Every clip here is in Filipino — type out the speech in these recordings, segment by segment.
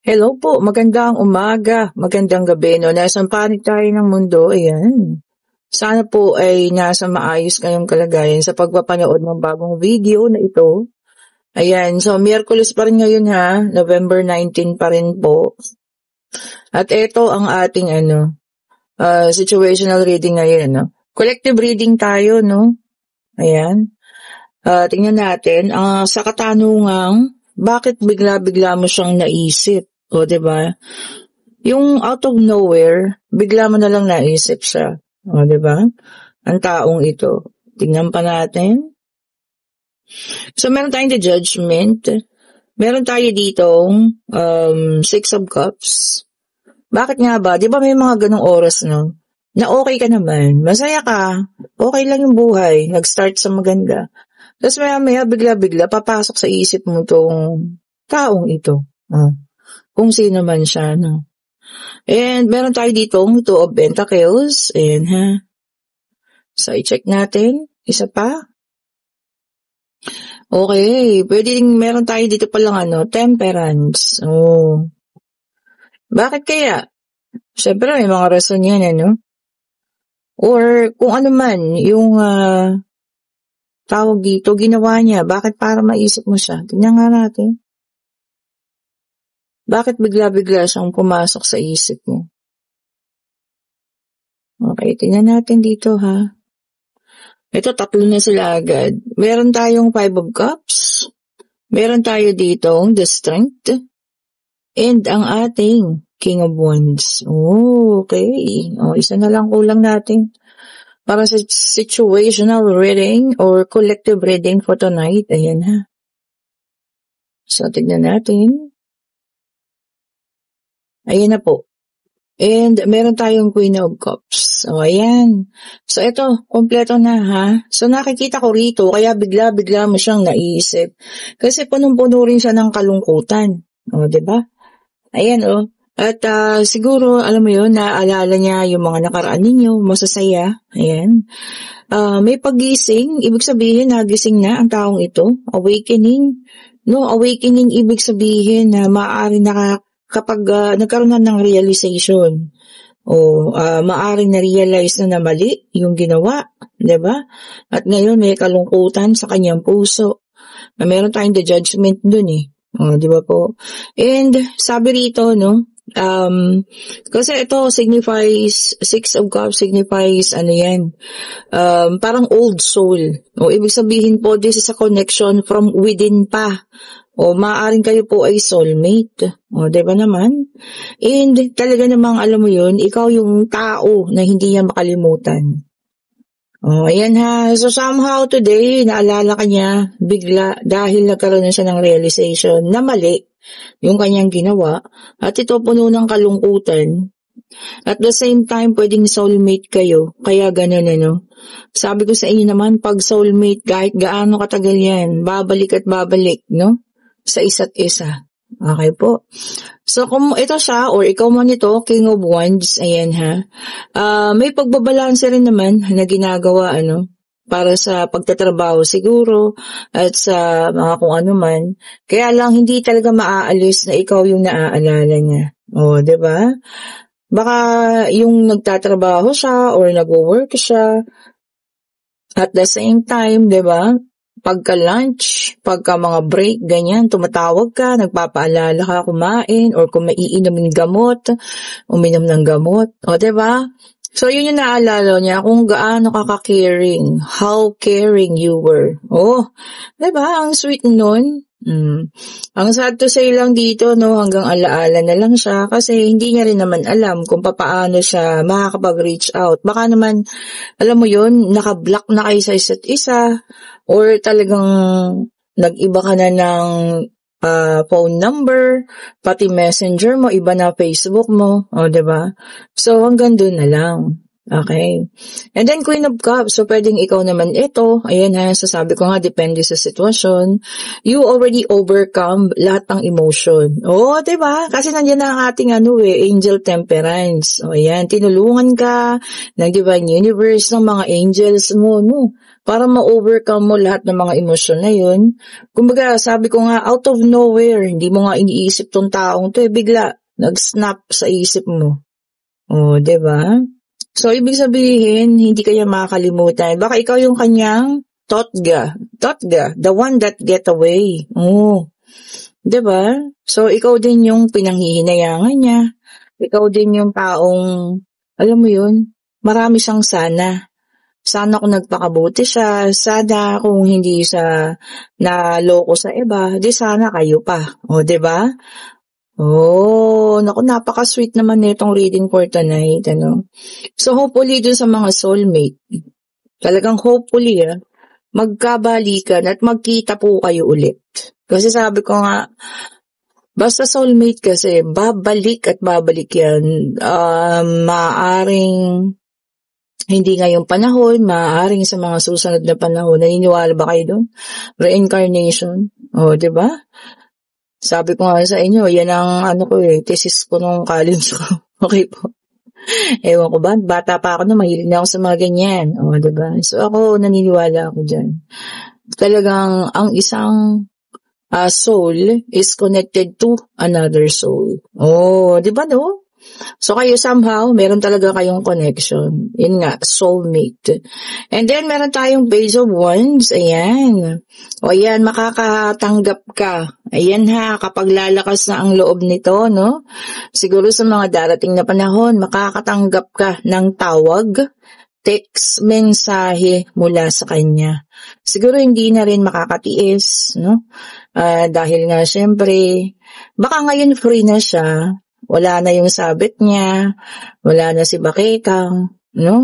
Hello po, magandang umaga, magandang gabi 'no, nasa panig tayo ng mundo, ayan. Sana po ay nasa maayos kayong kalagayan sa pagpapanood ng bagong video na ito. Ayan, so Miyerkules pa rin ngayon ha, November 19 pa rin po. At ito ang ating situational reading ngayon, no. Collective reading tayo, no. Ayan. Tingnan natin, sa katanungang, bakit bigla-bigla mo siyang naisip? O, 'di ba? Yung out of nowhere, bigla mo na lang naisip siya. O, 'di ba? Ang taong ito. Tingnan pa natin. So, meron tayong the judgment. Meron tayo ditong Six of Cups. Bakit nga ba? 'Di ba may mga ganong oras, no? Na okay ka naman, masaya ka, okay lang yung buhay, nag-start sa maganda. Tapos maya-maya, bigla-bigla, papasok sa isip mo tong taong ito. Kung sino man siya, no? And meron tayo ditong Two of Pentacles. Ayan, ha? So, i-check natin. Isa pa. Okay. Pwede rin meron tayo dito palang Temperance. Oh. Bakit kaya? Siyempre, may mga rason yan, ano? Or kung ano man, yung tawag dito, ginawa niya. Bakit para maisip mo siya? Tingnan nga natin. Bakit bigla-bigla siyang pumasok sa isip mo? Okay, tingnan natin dito, ha? Ito, tatlo na sila agad. Meron tayong Five of Cups. Meron tayo ditong The Strength. And ang ating King of Wands. Oh, okay. Isa na lang kulang natin para sa situational reading or collective reading for tonight. Ayan, ha? So, tignan natin. Ayan na po. And meron tayong Queen of Cups. O, ayan. So, ito, kompleto na, ha? So, nakikita ko rito, kaya bigla-bigla mo siyang naisip. Kasi punong-puno rin siya ng kalungkutan. O, diba? Ayan, o. At siguro, alam mo yun, naaalala niya yung mga nakaraan ninyo, masasaya. Ayan. May pagising, ibig sabihin, nagising na ang taong ito. Awakening. No, awakening, ibig sabihin na maaari kapag nagkaroon na ng realization o maaaring na-realize na mali yung ginawa, 'di ba? At ngayon may kalungkutan sa kanyang puso. Na meron tayong the judgment dun eh. 'Di ba po? And sabi rito, no, kasi ito signifies, Six of Cups signifies, parang old soul. O ibig sabihin po, this is a connection from within pa. O maaaring kayo po ay soulmate. O, diba naman? And talaga namang alam mo yun, ikaw yung tao na hindi niya makalimutan. O, ayan ha. So somehow today, naalala ka niya bigla dahil nagkaroon na siya ng realization na mali yung kanyang ginawa. At ito puno ng kalungkutan. At the same time, pwedeng soulmate kayo. Kaya ganun, Sabi ko sa inyo naman, pag soulmate, kahit gaano katagal yan, babalik at babalik, no? Sa isa't isa. Okay po. So, kung ito siya, or ikaw man ito, King of Wands, ayan ha, may pagbabalanse rin naman na ginagawa, para sa pagtatrabaho siguro, at sa mga kung ano man. Kaya lang, hindi talaga maaalis na ikaw yung naaalala niya. O, diba? Baka yung nagtatrabaho siya, or nagwo-work siya, at the same time, diba? Pagka-lunch, pagka mga break, ganyan, tumatawag ka, nagpapaalala ka kumain, or kung maiinom ng gamot, uminom ng gamot. O, diba? So, yun yung naalala niya kung gaano ka ka-caring, how caring you were. Oh, diba? Ang sweet nun. Ang sad to say lang dito, hanggang alaala na lang siya kasi hindi niya rin naman alam kung paano siya makakapag-reach out. Baka naman, alam mo yun, naka-block na kayo sa isa't isa or talagang nag-iba ka na ng phone number, pati messenger mo, iba na Facebook mo, o diba? So hanggang doon na lang. Okay. And then Queen of Cups, so pwedeng ikaw naman ito, ayan ha, sasabi ko nga, depende sa sitwasyon. You already overcome lahat ng emotion. Oo, diba? Kasi nandiyan na ang ating angel temperance. O ayan, tinulungan ka ng divine universe ng mga angels mo, no? Para ma-overcome mo lahat ng mga emosyon na yun. Kumbaga, sabi ko nga, out of nowhere, hindi mo nga iniisip tong taong to, bigla, nag-snap sa isip mo. O, diba? So, ibig sabihin, hindi kanya makakalimutan. Baka ikaw yung kanyang totga, the one that get away. Oh, 'di ba? So, ikaw din yung pinanghihinayangan niya. Ikaw din yung taong, alam mo yun, marami siyang sana. Sana kung nagpakabuti siya, sana kung hindi siya naloko sa iba, di sana kayo pa. O, 'di ba? Oh, naku, napaka-sweet naman nitong reading for tonight, ano. So, hopefully dun sa mga soulmate, talagang hopefully, magkabalikan at magkita po kayo ulit. Kasi sabi ko nga, basta soulmate kasi, babalik at babalik yan. Maaaring hindi ngayong panahon, maaaring sa mga susunod na panahon. Naniniwala ba kayo doon? Reincarnation. O, diba? Sabi ko nga sa inyo, yan ang thesis ko nung college ko. Okay po. Ewan ko ba, bata pa ako na mahilig na ako sa mga ganyan. O, diba? So ako, naniniwala ako dyan. Talagang ang isang soul is connected to another soul. Oh, diba no? So kayo somehow, meron talaga kayong connection. Yun nga, soulmate. And then meron tayong Page of Wands. Ayan. O ayan, makakatanggap ka. Ayan ha, kapag lalakas na ang loob nito, no? Siguro sa mga darating na panahon, makakatanggap ka ng tawag, text, mensahe mula sa kanya. Siguro hindi na rin makakatiis, no? Dahil nga syempre, baka ngayon free na siya. Wala na yung sabit niya, wala na si Bakekang, no?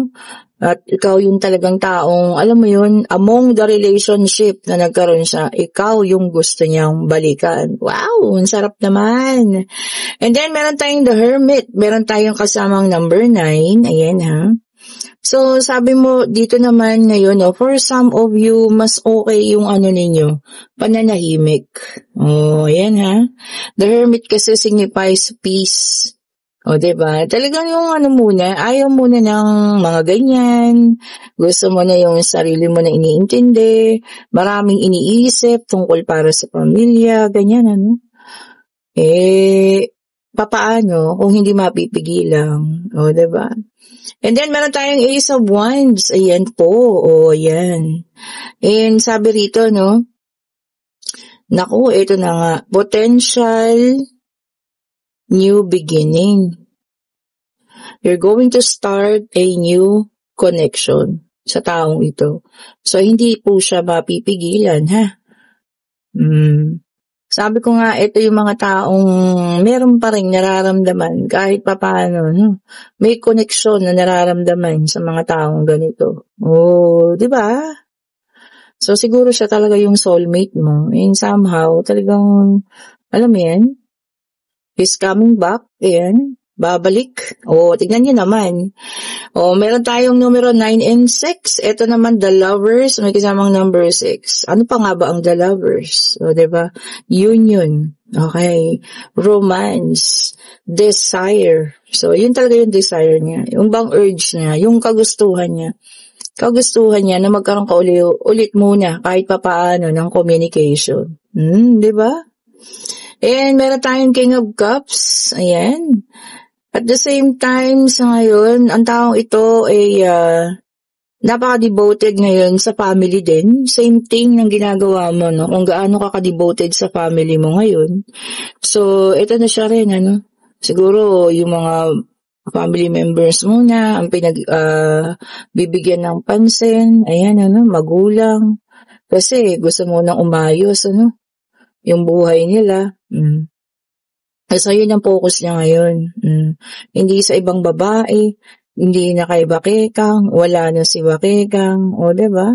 At ikaw yung talagang taong, alam mo yun, among the relationship na nagkaroon siya, ikaw yung gusto niyang balikan. Wow, ang sarap naman. And then, meron tayong The Hermit. Meron tayong kasamang number 9. Ayan ha. So, sabi mo, dito naman ngayon, for some of you, mas okay yung ninyo, pananahimik. Oh, ayan ha. The Hermit kasi signifies peace. O, diba? Talagang yung muna, ayaw muna ng mga ganyan. Gusto mo na yung sarili mo na iniintindi. Maraming iniisip tungkol para sa pamilya, ganyan, papaano kung hindi mapipigilan? O, diba? And then, meron tayong Ace of Wands. Ayan po. O, ayan. And sabi rito, no? Naku, ito na nga. Potential new beginning. You're going to start a new connection sa taong ito. So, hindi po siya mapipigilan, ha? Sabi ko nga, ito yung mga taong meron pa rin nararamdaman kahit papaano, no? May koneksyon na nararamdaman sa mga taong ganito. Oh, di ba? So, siguro siya talaga yung soulmate mo. And somehow, talagang, alam mo yan, he's coming back, ayan, babalik. O, tignan nyo naman. O, meron tayong numero 9 and 6. Ito naman, The Lovers, may kasamang number 6. Ano pa nga ba ang The Lovers? O, diba? Union. Okay. Romance. Desire. So, yun talaga yung desire niya. Yung bang urge niya. Yung kagustuhan niya. Kagustuhan niya na magkaroon ka ulit muna kahit papaano ng communication. Diba? And meron tayong King of Cups. Ayan. At the same time, sa ngayon, ang taong ito ay napaka-devoted ngayon sa family din. Same thing ng ginagawa mo, no? Kung gaano ka ka-devoted sa family mo ngayon. So, ito na siya rin, siguro, yung mga family members muna, ang bibigyan ng pansin. Ayan, magulang. Kasi gusto mo nang umayos, yung buhay nila. So, yun ang focus niya ngayon. Hindi sa ibang babae, hindi na kay Bakekang, wala na si Bakekang, o diba?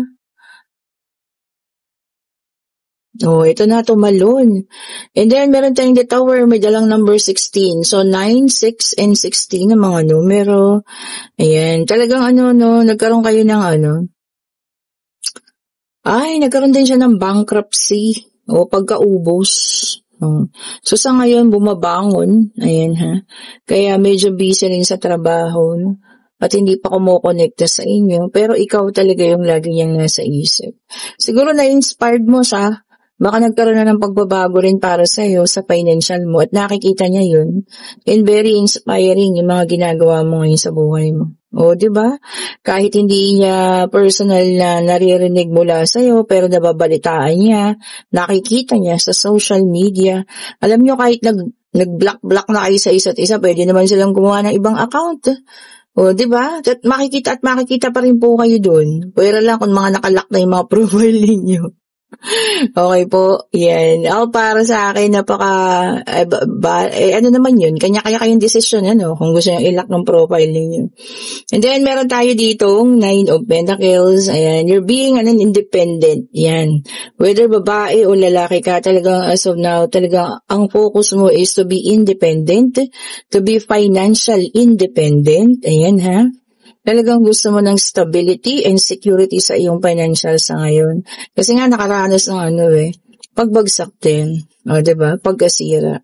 Oh, ito na, tumalon. And then, meron tayong the tower, may dalang number 16. So, 9, 6, and 16 ang mga numero. Ayan, talagang no, nagkaroon kayo ng nagkaroon din siya ng bankruptcy o pagkaubos. So, sa ngayon, bumabangon. Ayan ha. Kaya medyo busy rin sa trabaho. No? At hindi pa kumukonekta sa inyo. Pero ikaw talaga yung lagi niyang nasa isip. Siguro na-inspired mo siya. Baka nagkaroon na ng pagbabago rin para sa'yo sa financial mo. At nakikita niya yun. And very inspiring yung mga ginagawa mo ngayon sa buhay mo. O, di ba? Kahit hindi niya personal na naririnig mula sa'yo, pero nababalitaan niya, nakikita niya sa social media. Alam niyo, kahit nag-block na kayo sa isa't isa, pwede naman silang gumawa ng ibang account. O, di ba? At makikita pa rin po kayo dun. Pwera lang kung mga nakalock na yung mga profile ninyo. Okay po, yan. Para sa akin, ano naman yun, kanya-kanya kayong desisyon, kung gusto nyo i-lock ng profile ninyo. And then, meron tayo ditong 9 of Pentacles, ayan, you're being an independent, yan. Whether babae o lalaki ka, talagang as of now, talagang ang focus mo is to be independent, to be financial independent, ayan ha. Talagang gusto mo ng stability and security sa iyong financial sa ngayon. Kasi nga nakaranas ng pagbagsak din. O, diba? Pagkasira.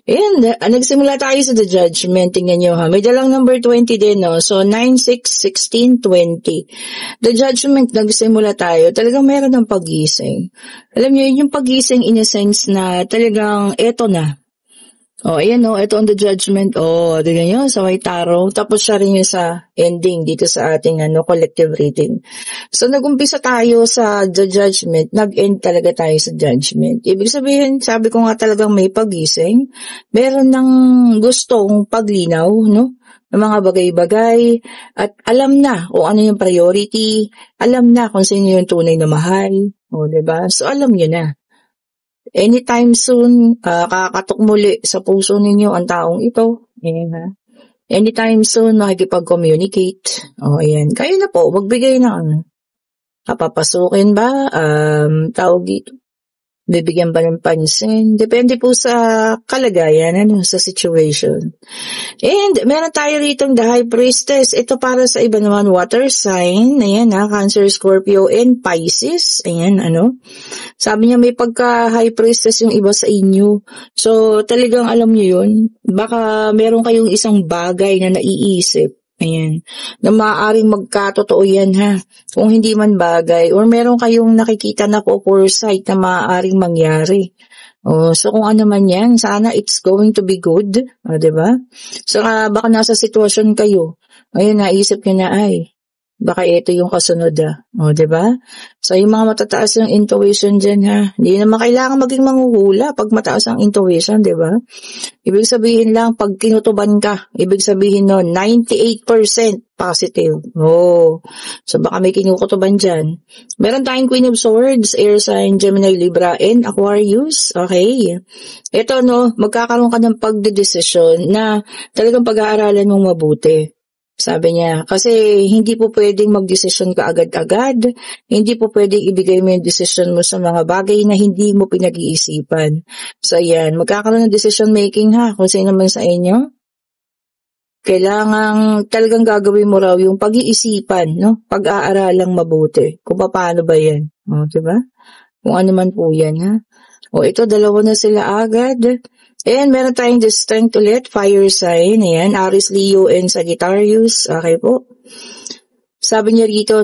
And, nagsimula tayo sa The Judgment. Tingnan nyo ha. May dalang number 20 din, no? So, 9, 6, 16, 20. The Judgment, nagsimula tayo. Talagang meron ng pagising. Alam nyo, yung pagising in a sense na talagang eto na. Ayan ito on The Judgment. Tignan nyo, sa White Tarot. Tapos siya rin yung sa ending dito sa ating collective reading. So, nag-umpisa tayo sa The Judgment, nag-end talaga tayo sa Judgment. Ibig sabihin, sabi ko nga talagang may pagising. Meron ng gustong paglinaw, no? Ng mga bagay-bagay. At alam na kung ano yung priority. Alam na kung sino yung tunay na mahal. Diba? So, alam nyo na. Anytime soon, kakatok muli sa puso ninyo ang taong ito. Ayan ha. Anytime soon, makikipag-communicate. Ayan. Kayo na po, magbigay ng papapasukin ba? Tawag dito. Bibigyan ba ng pansin? Depende po sa kalagayan, sa situation. And meron tayo ritong the High Priestess. Ito para sa iba naman, water sign. Ayan Cancer, Scorpio, and Pisces. Ayan, Sabi niya may pagka-High Priestess yung iba sa inyo. So, talagang alam niyo yun. Baka meron kayong isang bagay na naiisip. Ayan. Na maaaring magkatotoo yan ha. Kung hindi man bagay. Or meron kayong nakikita na po foresight na maaaring mangyari. So kung ano man yan, sana it's going to be good. Diba? So baka nasa sitwasyon kayo. Ayun, naisip nyo na baka ito yung kasunod diba? So yung mga matataas yung intuition dyan ha. Hindi naman kailangan maging manghuhula pag mataas ang intuition, diba? Ibig sabihin lang, pag kinutuban ka, ibig sabihin 98% positive. So baka may kinukutuban dyan. Meron tayong Queen of Swords, Air Sign, Gemini, Libra, and Aquarius. Okay. Ito magkakaroon ka ng pagdedesisyon na talagang pag-aaralan mong mabuti. Sabi niya, kasi hindi po pwedeng magdesisyon ka agad-agad, hindi po pwedeng ibigay mo yung desisyon mo sa mga bagay na hindi mo pinag-iisipan. So yan, magkakaroon ng decision making ha, kung sino man sa inyo. Kailangan talagang gagawin mo raw yung pag-iisipan, pag-aaralang mabuti. Kung paano ba yan, diba? Kung ano man po yan ha. Ito, dalawa na sila agad. And meron tayong the Strength ulit, fire sign. Ayan, Aries, Leo, and Sagittarius. Okay po. Sabi niya rito,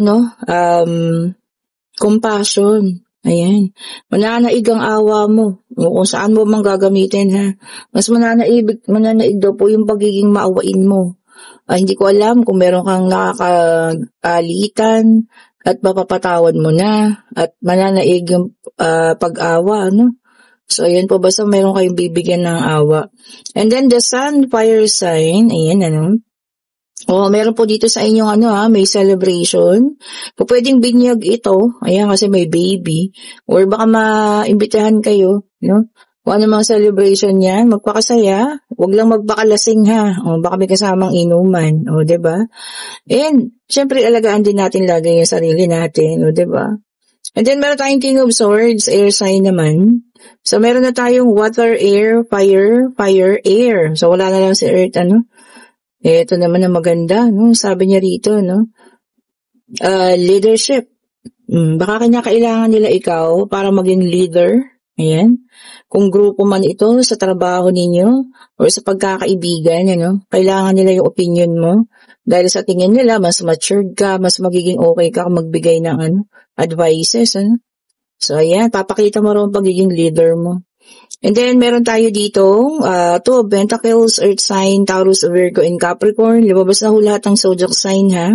compassion. Ayan. Mananaig ang awa mo. Kung saan mo mang gagamitin, ha. Mas mananaig daw po yung pagiging maawain mo. Hindi ko alam kung meron kang nakakaalitan at mapapatawad mo na. At mananaig yung pag-awa, So, ayan po, basta meron kayong bibigyan ng awa. And then, the Sun, fire sign. Ayan, meron po dito sa inyong may celebration. Kung pwedeng binyag ito, ayan, kasi may baby. Or baka maimbitahan kayo, Kung ano mga celebration yan, magpakasaya. Huwag lang magpakalasing ha. Baka may kasamang inuman. Diba? And, syempre, alagaan din natin lagi yung sarili natin. Diba? And then meron tayong King of Swords, air sign naman. So meron na tayong water, air, fire, fire, air. So wala na lang si earth, ano? Ito naman ang maganda, no? Sabi niya rito, no? Leadership. Baka kailangan nila ikaw para maging leader. Ayan. Kung grupo man ito sa trabaho ninyo or sa pagkakaibigan, kailangan nila yung opinion mo. Dahil sa tingin nila, mas matured ka, mas magiging okay ka kung magbigay ng advices. So, ayan, papakita mo rin pagiging leader mo. And then, meron tayo dito, Two of Pentacles, Earth sign, Taurus, Virgo, and Capricorn. Lumabas na ho lahat ng zodiac sign, ha?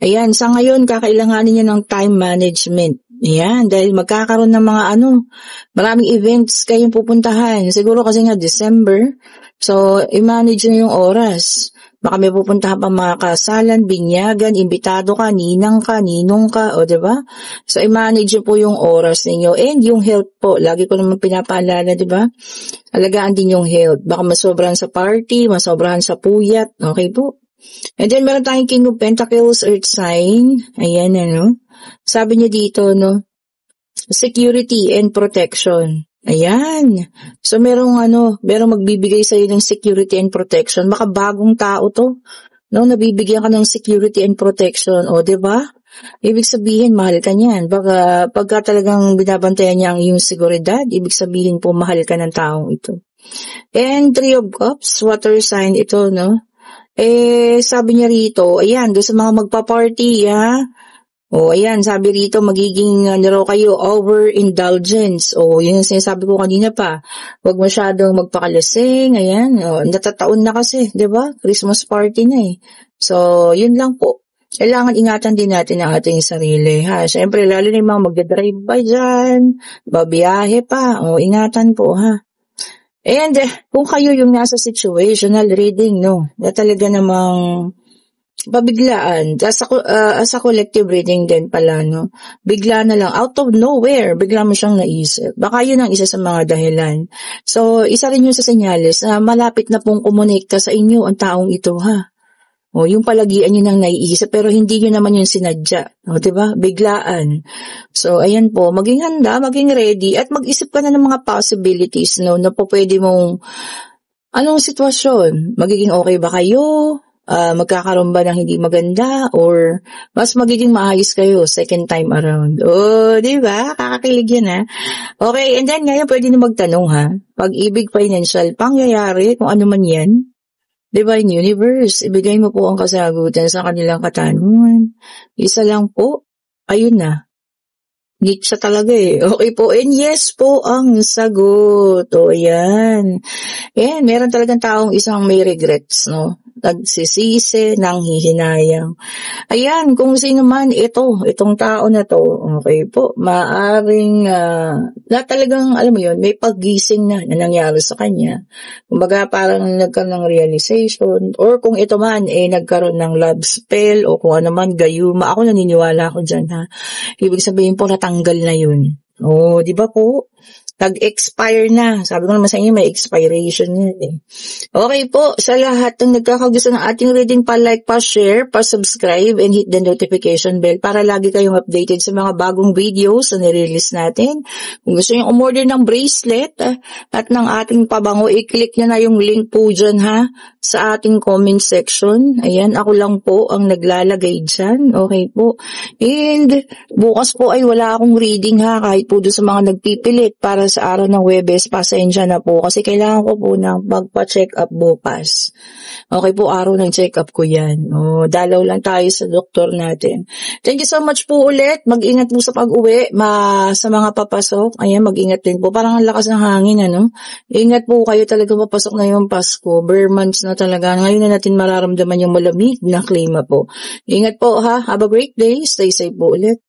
Ayan, sa ngayon, kakailanganin niya ng time management. Ayan, dahil magkakaroon ng mga maraming events kayong pupuntahan. Siguro kasi nga December, so i-manage nyo yung oras. Baka may pupuntahan pa mga kasalan, binyagan, imbitado ka, ninang ka, ninong ka, o diba? So i-manage nyo po yung oras ninyo and yung health po. Lagi ko naman pinapaalala, diba? Alagaan din yung health. Baka masobrahan sa party, masobrahan sa puyat, okay po? And then meron tayong King of Pentacles, Earth sign. Ayan, sabi niya dito, security and protection. Ayan. So, merong magbibigay sa'yo ng security and protection. Baka bagong tao to. Nabibigyan ka ng security and protection. O, diba? Ibig sabihin, mahal ka niyan. Baka, pagka talagang binabantayan niya ang iyong seguridad, ibig sabihin po, mahal ka ng taong ito. And Three of Cups, water sign ito, sabi niya rito, ayan, doon sa mga magpa-party, ha? O, ayan, sabi rito, magiging, kayo, overindulgence. O, yun yung sinasabi ko kanina pa. Huwag masyadong magpakalasing, ayan. O, natataon na kasi, diba? Christmas party na eh. So, yun lang po. Kailangan ingatan din natin ang ating sarili, ha? Siyempre, lalo na yung mga magdadrive by dyan, babiyahe pa. O, ingatan po, ha? And, kung kayo yung nasa situational reading, na talaga namang pabiglaan, as a collective reading din pala, bigla na lang, out of nowhere, bigla mo siyang naisip. Baka yun ang isa sa mga dahilan. So, isa rin yun sa senyales na malapit na pong kumonekta sa inyo ang taong ito, ha? O, yung palagian nyo nang naiisip, pero hindi nyo naman yung sinadya. O, diba? Biglaan. So, ayan po, maging handa, maging ready, at mag-isip ka na ng mga possibilities, na po pwede mong, anong sitwasyon? Magiging okay ba kayo? Magkakaroon ba ng hindi maganda or mas magiging maayos kayo second time around. Oh, di ba? Kakakilig yan, ha? Okay, and then ngayon pwede na magtanong, ha? Pag-ibig, financial, pangyayari, kung ano man yan. Divine Universe, ibigay mo po ang kasagutan sa kanilang katanungan. Isa lang po, ayun na. Geek siya talaga eh. Okay po, and yes po ang sagot. O, ayan. Ayan, meron talagang taong isang may regrets, nagsisisi, nanghihinayang. Ayan, kung sino man itong tao na to, okay po, maaring na talagang, alam mo yun, may paggising na nangyari sa kanya. Kumbaga parang nagkaroon ng realization, or kung ito man, nagkaroon ng love spell, o kung ano man, gayuma. Ako naniniwala ako dyan, ha. Ibig sabihin po, natanggal na yun. O, di ba po? Nag-expire na. Sabi ko naman sa inyo, may expiration yan eh. Okay po, sa lahat ng nagkakagusto ng ating reading, pa-like, pa-share, pa-subscribe, and hit the notification bell para lagi kayong updated sa mga bagong videos na nirelease natin. Kung gusto nyo umorder ng bracelet at ng ating pabango, i-click nyo na yung link po dyan, ha, sa ating comment section. Ayan, ako lang po ang naglalagay dyan. Okay po. And bukas po ay wala akong reading, ha, kahit po doon sa mga nagpipilit para sa araw ng Huwebes, pasensya na po kasi kailangan ko po na magpa-check up bukas. Okay po, araw ng check up ko yan. Dalaw lang tayo sa doktor natin. Thank you so much po ulit. Mag-ingat po sa pag-uwi, sa mga papasok. Ayan, mag-ingat din po. Parang ang lakas ng hangin, Ingat po kayo talaga, papasok na yung Pasko. Bare months na talaga. Ngayon na natin mararamdaman yung malamig na klima po. Ingat po, ha. Have a great day. Stay safe po ulit.